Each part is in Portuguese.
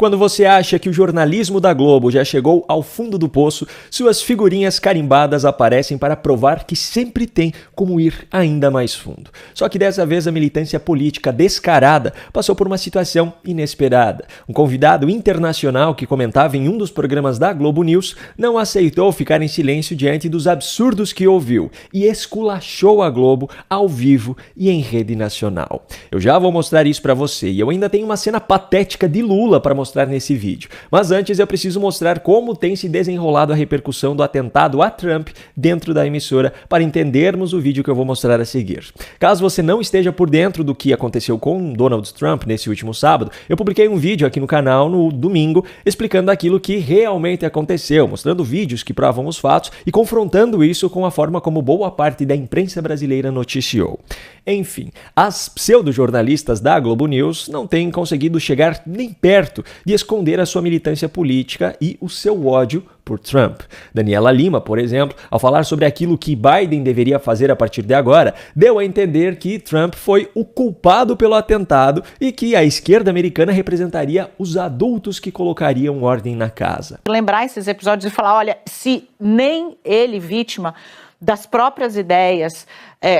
Quando você acha que o jornalismo da Globo já chegou ao fundo do poço, suas figurinhas carimbadas aparecem para provar que sempre tem como ir ainda mais fundo. Só que dessa vez a militância política descarada passou por uma situação inesperada. Um convidado internacional que comentava em um dos programas da Globo News não aceitou ficar em silêncio diante dos absurdos que ouviu e esculachou a Globo ao vivo e em rede nacional. Eu já vou mostrar isso para você e eu ainda tenho uma cena patética de Lula para mostrar nesse vídeo. Mas antes eu preciso mostrar como tem se desenrolado a repercussão do atentado a Trump dentro da emissora para entendermos o vídeo que eu vou mostrar a seguir. Caso você não esteja por dentro do que aconteceu com Donald Trump nesse último sábado, eu publiquei um vídeo aqui no canal no domingo explicando aquilo que realmente aconteceu, mostrando vídeos que provam os fatos e confrontando isso com a forma como boa parte da imprensa brasileira noticiou. Enfim, as pseudo-jornalistas da Globo News não têm conseguido chegar nem perto de esconder a sua militância política e o seu ódio por Trump. Daniela Lima, por exemplo, ao falar sobre aquilo que Biden deveria fazer a partir de agora, deu a entender que Trump foi o culpado pelo atentado e que a esquerda americana representaria os adultos que colocariam ordem na casa. Lembrar esses episódios e falar, olha, se nem ele, vítima das próprias ideias,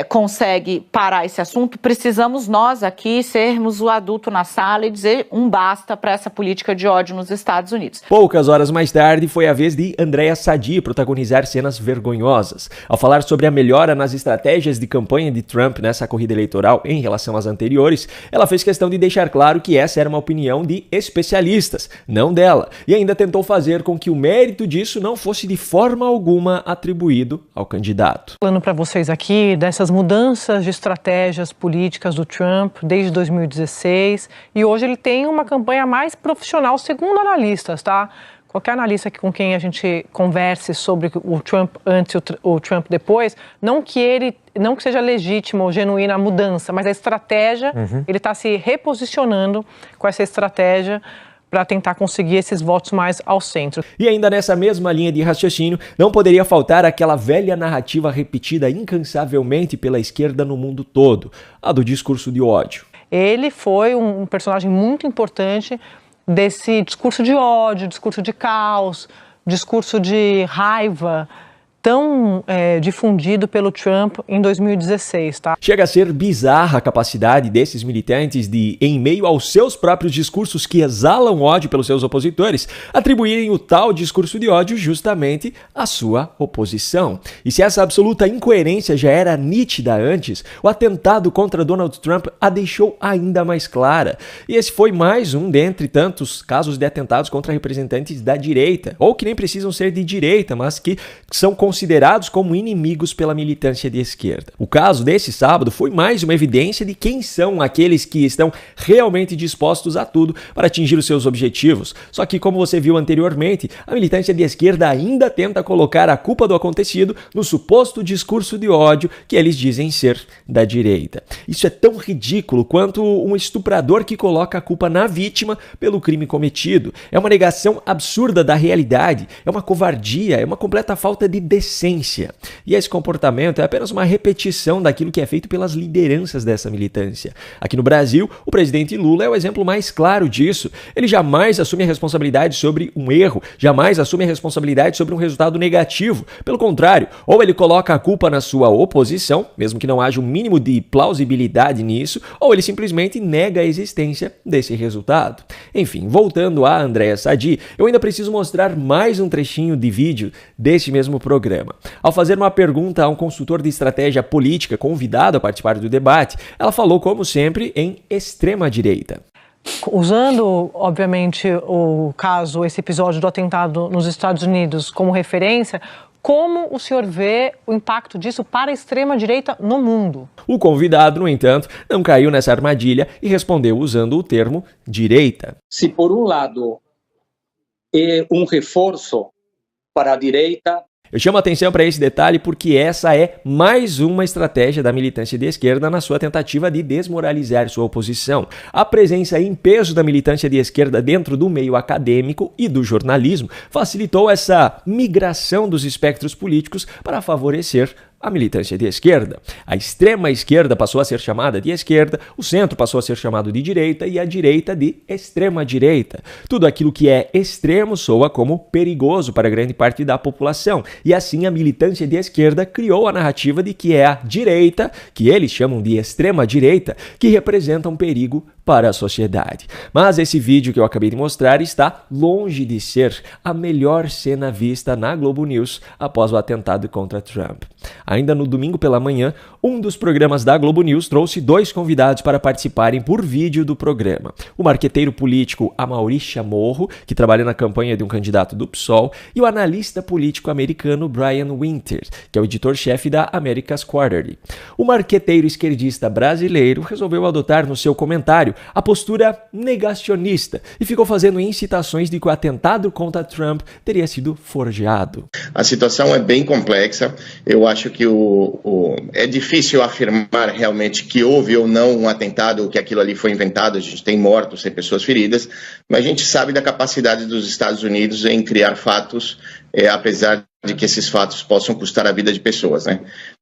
consegue parar esse assunto, precisamos nós aqui sermos o adulto na sala e dizer um basta para essa política de ódio nos Estados Unidos. Poucas horas mais tarde foi a vez de Andréa Sadi protagonizar cenas vergonhosas. Ao falar sobre a melhora nas estratégias de campanha de Trump nessa corrida eleitoral em relação às anteriores, ela fez questão de deixar claro que essa era uma opinião de especialistas, não dela, e ainda tentou fazer com que o mérito disso não fosse de forma alguma atribuído ao candidato. Falando para vocês aqui dessas mudanças de estratégias políticas do Trump desde 2016 e hoje ele tem uma campanha mais profissional, segundo analistas, tá? Qualquer analista com quem a gente converse sobre o Trump antes e o Trump depois, não que seja legítima ou genuína a mudança, mas a estratégia, ele está se reposicionando com essa estratégia para tentar conseguir esses votos mais ao centro. E ainda nessa mesma linha de raciocínio, não poderia faltar aquela velha narrativa repetida incansavelmente pela esquerda no mundo todo, a do discurso de ódio. Ele foi um personagem muito importante desse discurso de ódio, discurso de caos, discurso de raiva, tão difundido pelo Trump em 2016, tá? Chega a ser bizarra a capacidade desses militantes de, em meio aos seus próprios discursos que exalam ódio pelos seus opositores, atribuírem o tal discurso de ódio justamente à sua oposição. E se essa absoluta incoerência já era nítida antes, o atentado contra Donald Trump a deixou ainda mais clara. E esse foi mais um dentre tantos casos de atentados contra representantes da direita, ou que nem precisam ser de direita, mas que são considerados como inimigos pela militância de esquerda. O caso desse sábado foi mais uma evidência de quem são aqueles que estão realmente dispostos a tudo para atingir os seus objetivos. Só que, como você viu anteriormente, a militância de esquerda ainda tenta colocar a culpa do acontecido no suposto discurso de ódio que eles dizem ser da direita. Isso é tão ridículo quanto um estuprador que coloca a culpa na vítima pelo crime cometido. É uma negação absurda da realidade, é uma covardia, é uma completa falta de decência. E esse comportamento é apenas uma repetição daquilo que é feito pelas lideranças dessa militância. Aqui no Brasil, o presidente Lula é o exemplo mais claro disso. Ele jamais assume a responsabilidade sobre um erro, jamais assume a responsabilidade sobre um resultado negativo. Pelo contrário, ou ele coloca a culpa na sua oposição, mesmo que não haja um mínimo de plausibilidade nisso, ou ele simplesmente nega a existência desse resultado. Enfim, voltando a Andréa Sadi, eu ainda preciso mostrar mais um trechinho de vídeo deste mesmo programa. Ao fazer uma pergunta a um consultor de estratégia política convidado a participar do debate, ela falou, como sempre, em extrema-direita. Usando, obviamente, esse episódio do atentado nos Estados Unidos como referência, como o senhor vê o impacto disso para a extrema-direita no mundo? O convidado, no entanto, não caiu nessa armadilha e respondeu usando o termo direita. Se, por um lado, é um reforço para a direita, eu chamo a atenção para esse detalhe porque essa é mais uma estratégia da militância de esquerda na sua tentativa de desmoralizar sua oposição. A presença em peso da militância de esquerda dentro do meio acadêmico e do jornalismo facilitou essa migração dos espectros políticos para favorecer a militância de esquerda. A extrema esquerda passou a ser chamada de esquerda, o centro passou a ser chamado de direita e a direita de extrema direita. Tudo aquilo que é extremo soa como perigoso para grande parte da população, e assim a militância de esquerda criou a narrativa de que é a direita, que eles chamam de extrema direita, que representa um perigo para a sociedade. Mas esse vídeo que eu acabei de mostrar está longe de ser a melhor cena vista na Globo News após o atentado contra Trump. Ainda no domingo pela manhã, um dos programas da Globo News trouxe 2 convidados para participarem por vídeo do programa. O marqueteiro político Amaury Chamorro, que trabalha na campanha de um candidato do PSOL, e o analista político americano Brian Winter, que é o editor-chefe da America's Quarterly. O marqueteiro esquerdista brasileiro resolveu adotar no seu comentário a postura negacionista e ficou fazendo incitações de que o atentado contra Trump teria sido forjado. A situação é bem complexa. Eu acho que é difícil afirmar realmente que houve ou não um atentado, que aquilo ali foi inventado. A gente tem mortos, tem pessoas feridas, mas a gente sabe da capacidade dos Estados Unidos em criar fatos, apesar de que esses fatos possam custar a vida de pessoas, né?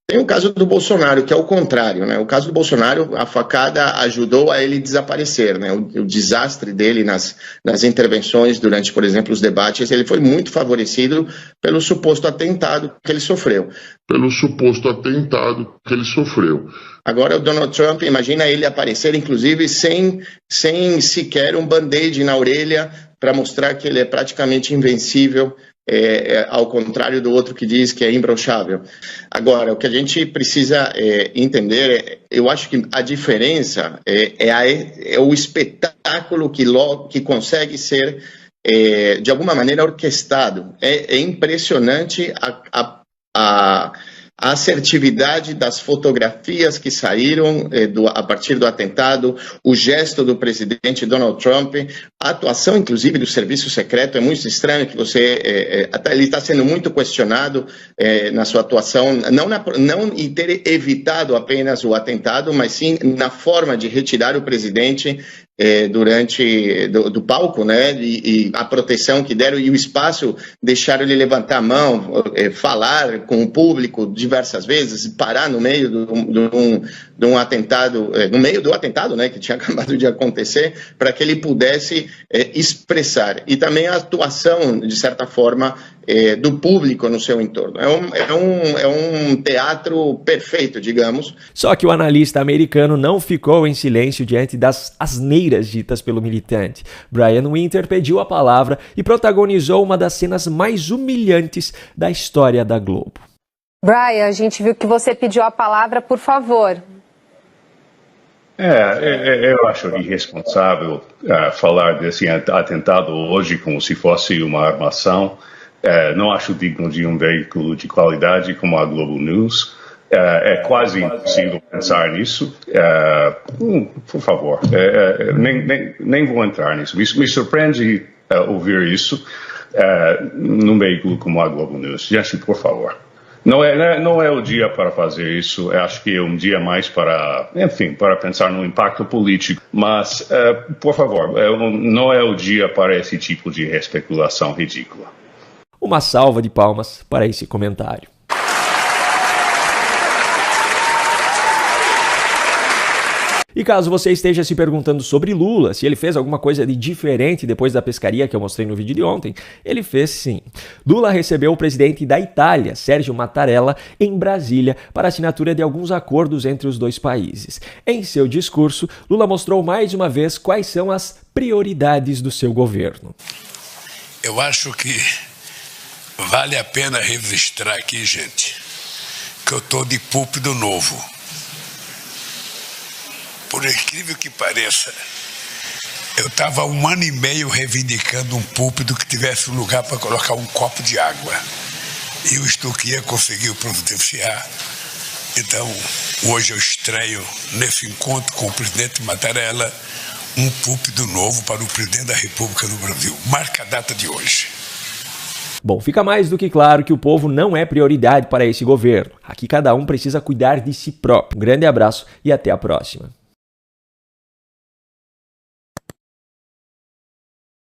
Tem o caso do Bolsonaro, que é o contrário, né? O caso do Bolsonaro, a facada ajudou a ele desaparecer, né? O desastre dele nas intervenções durante, por exemplo, os debates, ele foi muito favorecido pelo suposto atentado que ele sofreu. Agora o Donald Trump, imagina ele aparecer, inclusive, sem sequer um band-aid na orelha para mostrar que ele é praticamente invencível, ao contrário do outro que diz que é imbrochável. Agora, o que a gente precisa entender, eu acho que a diferença é o espetáculo que consegue ser, de alguma maneira, orquestrado. É impressionante a assertividade das fotografias que saíram a partir do atentado, o gesto do presidente Donald Trump, a atuação, inclusive, do serviço secreto. É muito estranho que ele está sendo muito questionado na sua atuação, não em ter evitado apenas o atentado, mas sim na forma de retirar o presidente durante do palco, né, e a proteção que deram e o espaço, deixaram ele levantar a mão, falar com o público diversas vezes, parar no meio de um atentado, no meio do atentado, né, que tinha acabado de acontecer, para que ele pudesse expressar. E também a atuação, de certa forma, do público no seu entorno. É um teatro perfeito, digamos. Só que o analista americano não ficou em silêncio diante das asneiras ditas pelo militante. Brian Winter pediu a palavra e protagonizou uma das cenas mais humilhantes da história da Globo. Brian, a gente viu que você pediu a palavra, por favor. Eu acho irresponsável falar desse atentado hoje como se fosse uma armação. Não acho digno de um veículo de qualidade como a Globo News. É quase impossível pensar nisso. Por favor, nem vou entrar nisso. Me surpreende ouvir isso num veículo como a Globo News. Gente, por favor. Não é o dia para fazer isso. Eu acho que é um dia mais para pensar no impacto político. Mas, por favor, não é o dia para esse tipo de especulação ridícula. Uma salva de palmas para esse comentário. E caso você esteja se perguntando sobre Lula, se ele fez alguma coisa de diferente depois da pescaria que eu mostrei no vídeo de ontem, ele fez sim. Lula recebeu o presidente da Itália, Sérgio Mattarella, em Brasília para assinatura de alguns acordos entre os dois países. Em seu discurso, Lula mostrou mais uma vez quais são as prioridades do seu governo. Eu acho que vale a pena registrar aqui, gente, que eu estou de púlpito novo. Por incrível que pareça, eu estava 1 ano e meio reivindicando um púlpito que tivesse um lugar para colocar um copo de água. E o Stuquia conseguiu providenciar. Então, hoje eu estreio nesse encontro com o presidente Mattarella um púlpito novo para o presidente da República do Brasil. Marca a data de hoje. Bom, fica mais do que claro que o povo não é prioridade para esse governo. Aqui cada um precisa cuidar de si próprio. Um grande abraço e até a próxima.